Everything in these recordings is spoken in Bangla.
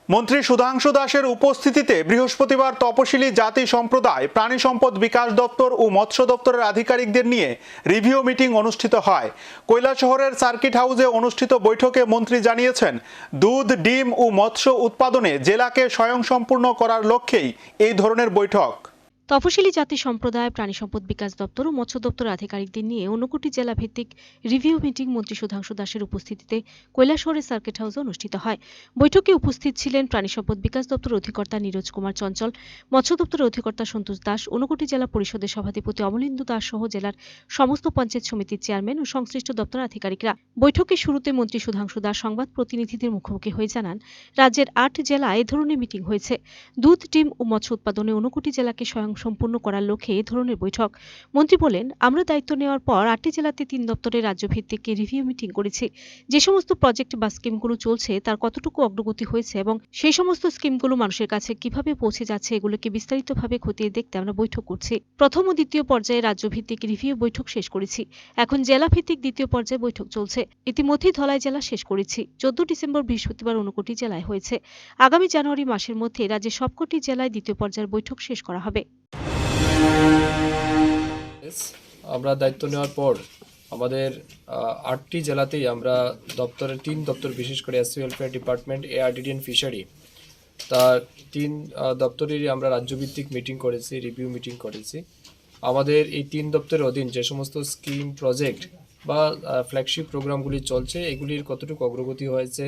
মন্ত্রী সুধাংশু দাসের উপস্থিতিতে বৃহস্পতিবার তপশিলি জাতি সম্প্রদায় প্রাণী সম্পদ বিকাশ দপ্তর ও মৎস্য দপ্তরের আধিকারিকদের নিয়ে রিভিউ মিটিং অনুষ্ঠিত হয়। কৈলাসহরের সার্কিট হাউসে অনুষ্ঠিত বৈঠকে মন্ত্রী জানিয়েছেন, দুধ, ডিম ও মৎস্য উৎপাদনে জেলাকে স্বয়ংসম্পূর্ণ করার লক্ষ্যেই এই ধরনের বৈঠক। তপশিলি জাতি সম্প্রদায় প্রাণী সম্পদ বিকাশ দপ্তর ও মৎস্য দপ্তরের আধিকারিকদের নিয়ে ঊনকোটি জেলা ভিত্তিক রিভিউ মিটিং মন্ত্রী সুধাংশু দাসের উপস্থিতিতে কৈলাসহরের সার্কিট হাউসে অনুষ্ঠিত হয়। বৈঠকে উপস্থিত ছিলেন প্রাণী সম্পদ বিকাশ দপ্তরের অধিকর্তা নীরজ কুমার চঞ্চল, মৎস্য দপ্তরের অধিকর্তা সন্তোষ দাস, ঊনকোটি জেলা পরিষদের সভাধিপতি অমলেন্দু দাস সহ জেলার সমস্ত পঞ্চায়েত সমিতির চেয়ারম্যান ও সংশ্লিষ্ট দপ্তরের আধিকারিকরা। বৈঠকের শুরুতে মন্ত্রী সুধাংশু দাস সংবাদ প্রতিনিধিদের মুখোমুখি হয়ে জানান, রাজ্যের ৮ জেলায় এ ধরনের মিটিং হয়েছে। দুধ, ডিম ও মৎস্য উৎপাদনে ঊনকোটি জেলাকে স্বয়ংসম্পূর্ণ করার লক্ষ্যে এই ধরনের বৈঠক। মন্ত্রী বলেন, আমরা দায়িত্ব নেওয়ার পর ৮টি জেলাতে ৩ দপ্তরের রাজ্যভিত্তিক রিভিউ মিটিং করেছি। যে সমস্ত প্রজেক্ট বা স্কিমগুলো চলছে তার কতটুকু অগ্রগতি হয়েছে এবং সেই সমস্ত স্কিমগুলো মানুষের কাছে কিভাবে পৌঁছে যাচ্ছে এগুলোকে বিস্তারিতভাবে খতিয়ে দেখতে আমরা বৈঠক করছি। প্রথম ও দ্বিতীয় পর্যায়ে রাজ্যভিত্তিক রিভিউ বৈঠক শেষ করেছি। এখন জেলা ভিত্তিক দ্বিতীয় পর্যায়ে বৈঠক চলছে। ইতিমধ্যেই ধলাই জেলা শেষ করেছি। 14 ডিসেম্বর বৃহস্পতিবার ঊনকোটি জেলায় হয়েছে। আগামী জানুয়ারি মাসের মধ্যে রাজ্যের সবকটি জেলায় দ্বিতীয় পর্যায়ের বৈঠক শেষ করা হবে। আমরা দায়িত্ব নেওয়ার পর আমাদের ৮টি জেলাতেই আমরা দপ্তরের ৩ দপ্তর, বিশেষ করে SC welfare department, ARDD and fishery, তার ৩ দপ্তরেরই আমরা রাজ্যভিত্তিক মিটিং করেছি, রিভিউ মিটিং করেছি। আমাদের এই ৩ দপ্তরের অধীন যে সমস্ত স্কিম, প্রজেক্ট বা ফ্ল্যাগশিপ প্রোগ্রামগুলি চলছে, এগুলির কতটুকু অগ্রগতি হয়েছে,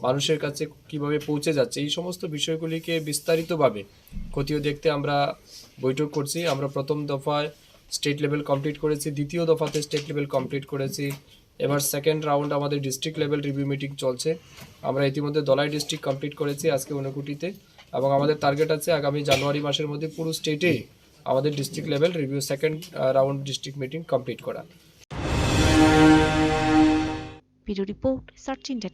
মানুষের কাছে কিভাবে পৌঁছে যাচ্ছে, এই সমস্ত বিষয়গুলিকে বিস্তারিতভাবে খতিয়ে দেখতে আমরা বৈঠক করছি। আমরা প্রথম দফায় স্টেট লেভেল কমপ্লিট করেছি, দ্বিতীয় দফাতে স্টেট লেভেল কমপ্লিট করেছি। এবার সেকেন্ড রাউন্ড আমাদের ডিস্ট্রিক্ট লেভেল রিভিউ মিটিং চলছে। আমরা ইতিমধ্যে ধলাই ডিস্ট্রিক্ট কমপ্লিট করেছি আজকে ঊনকোটিতে, এবং আমাদের টার্গেট আছে আগামী জানুয়ারি মাসের মধ্যে পুরো স্টেটে আমাদের district level review second round district meeting complete করা। Bureau report, search India.